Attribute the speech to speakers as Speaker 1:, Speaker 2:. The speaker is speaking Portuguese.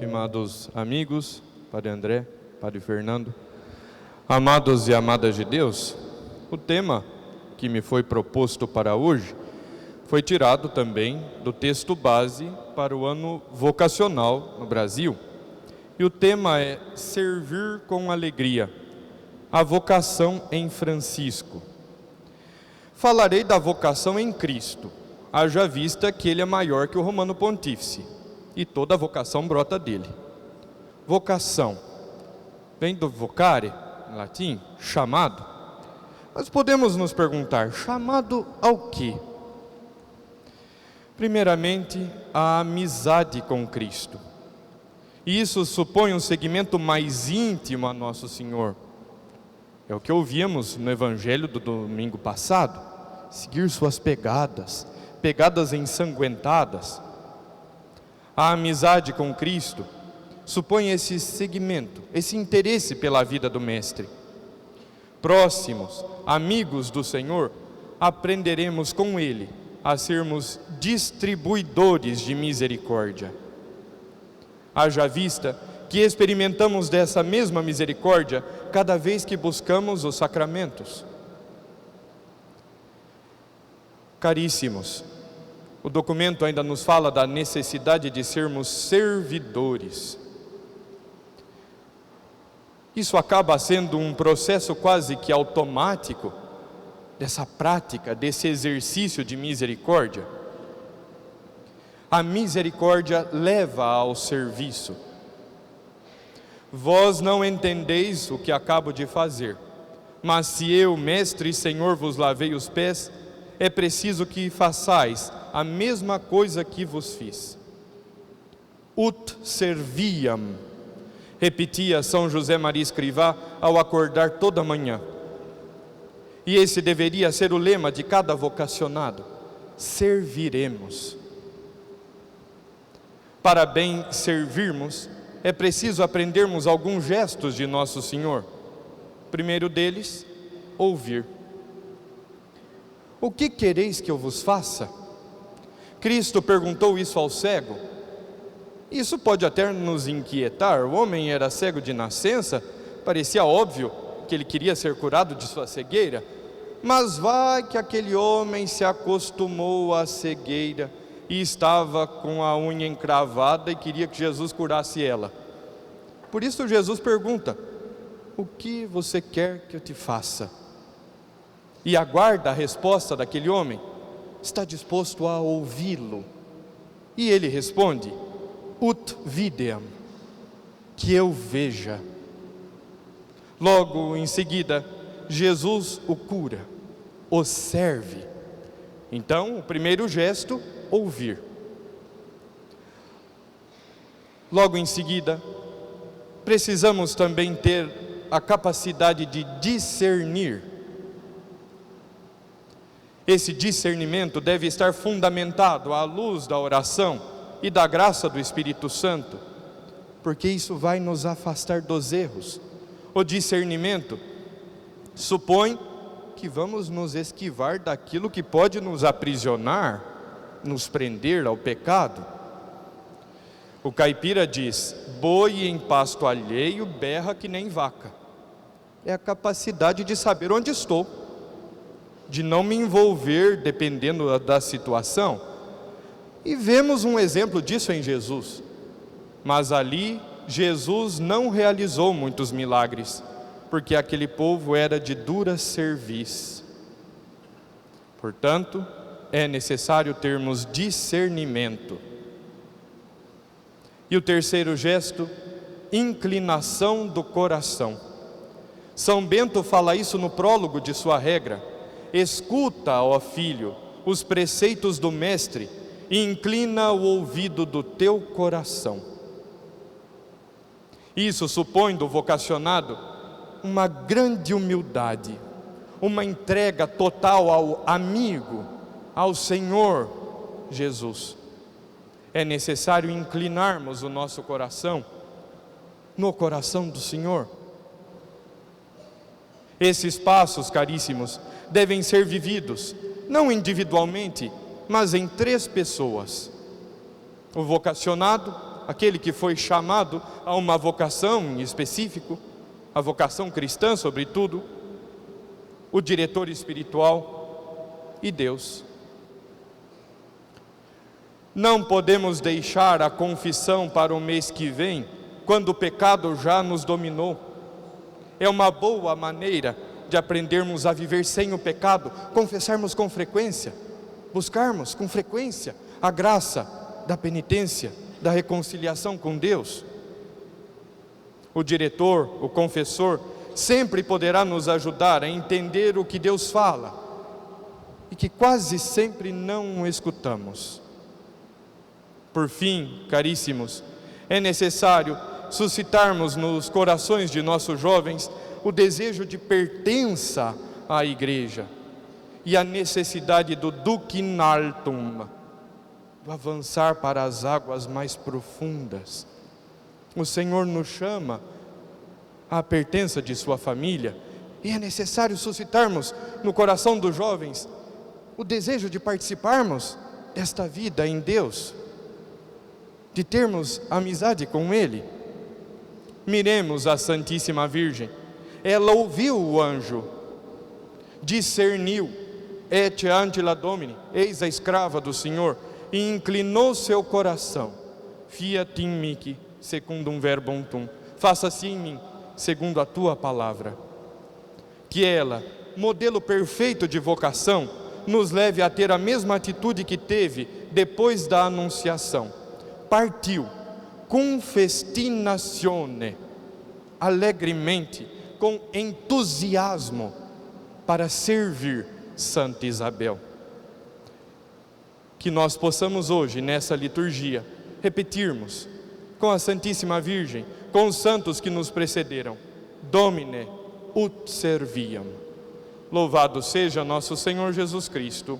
Speaker 1: estimados amigos, Padre André, Padre Fernando, amados e amadas de Deus, o tema que me foi proposto para hoje foi tirado também do texto base para o ano vocacional no Brasil. E o tema é Servir com Alegria, a vocação em Francisco. Falarei da vocação em Cristo, haja vista que ele é maior que o Romano Pontífice, e toda vocação brota dele. Vocação vem do vocare, em latim, chamado. Mas podemos nos perguntar, chamado ao quê? Primeiramente, a amizade com Cristo. E isso supõe um seguimento mais íntimo a Nosso Senhor. É o que ouvimos no Evangelho do domingo passado. Seguir suas pegadas ensanguentadas. A amizade com Cristo supõe esse seguimento, esse interesse pela vida do Mestre. Próximos, amigos do Senhor, aprenderemos com Ele a sermos distribuidores de misericórdia. Haja vista que experimentamos dessa mesma misericórdia cada vez que buscamos os sacramentos. Caríssimos, o documento ainda nos fala da necessidade de sermos servidores. Isso acaba sendo um processo quase que automático dessa prática, desse exercício de misericórdia. A misericórdia leva ao serviço. Vós não entendeis o que acabo de fazer, mas se eu, Mestre e Senhor, vos lavei os pés, é preciso que façais a mesma coisa que vos fiz. Ut serviam, repetia São José Maria Escrivá ao acordar toda manhã. E esse deveria ser o lema de cada vocacionado: serviremos. Para bem servirmos, é preciso aprendermos alguns gestos de Nosso Senhor. O primeiro deles, ouvir. O que quereis que eu vos faça? Cristo perguntou isso ao cego. Isso pode até nos inquietar. O homem era cego de nascença, parecia óbvio que ele queria ser curado de sua cegueira, mas vai que aquele homem se acostumou à cegueira e estava com a unha encravada e queria que Jesus curasse ela. Por isso Jesus pergunta: o que você quer que eu te faça? E aguarda a resposta daquele homem. Está disposto a ouvi-lo? E ele responde: ut videam, que eu veja. Logo em seguida, Jesus o cura, o serve. Então, o primeiro gesto, ouvir. Logo em seguida, precisamos também ter a capacidade de discernir. Esse discernimento deve estar fundamentado à luz da oração e da graça do Espírito Santo, porque isso vai nos afastar dos erros. O discernimento supõe que vamos nos esquivar daquilo que pode nos aprisionar, nos prender ao pecado. O caipira diz: boi em pasto alheio berra que nem vaca. É a capacidade de saber onde estou, de não me envolver dependendo da situação. E vemos um exemplo disso em Jesus. Mas ali Jesus não realizou muitos milagres, porque aquele povo era de dura cerviz. Portanto, é necessário termos discernimento. E o terceiro gesto, inclinação do coração. São Bento fala isso no prólogo de sua regra: escuta, ó filho, os preceitos do Mestre e inclina o ouvido do teu coração. Isso supõe do vocacionado uma grande humildade, uma entrega total ao amigo, ao Senhor Jesus. É necessário inclinarmos o nosso coração no coração do Senhor. Esses passos, caríssimos, devem ser vividos, não individualmente, mas em 3 pessoas: o vocacionado, aquele que foi chamado a uma vocação em específico, a vocação cristã sobretudo, o diretor espiritual e Deus. Não podemos deixar a confissão para o mês que vem, quando o pecado já nos dominou. É uma boa maneira de aprendermos a viver sem o pecado, confessarmos com frequência, buscarmos com frequência a graça da penitência, da reconciliação com Deus. O diretor, o confessor, sempre poderá nos ajudar a entender o que Deus fala e que quase sempre não escutamos. Por fim, caríssimos, é necessário suscitarmos nos corações de nossos jovens o desejo de pertença à igreja e a necessidade do duquinaltum, do avançar para as águas mais profundas. O Senhor nos chama à pertença de sua família e é necessário suscitarmos no coração dos jovens o desejo de participarmos desta vida em Deus, de termos amizade com Ele. Miremos a Santíssima Virgem. Ela ouviu o anjo, discerniu, et angela Domini, eis a escrava do Senhor, e inclinou seu coração. Fiat in mihi, secundum verbum tuum. Faça-se em mim, segundo a tua palavra. Que ela, modelo perfeito de vocação, nos leve a ter a mesma atitude que teve depois da anunciação. Partiu, com festinazione, alegremente, com entusiasmo, para servir Santa Isabel. Que nós possamos hoje, nessa liturgia, repetirmos com a Santíssima Virgem, com os santos que nos precederam: Domine ut serviam. Louvado seja nosso Senhor Jesus Cristo.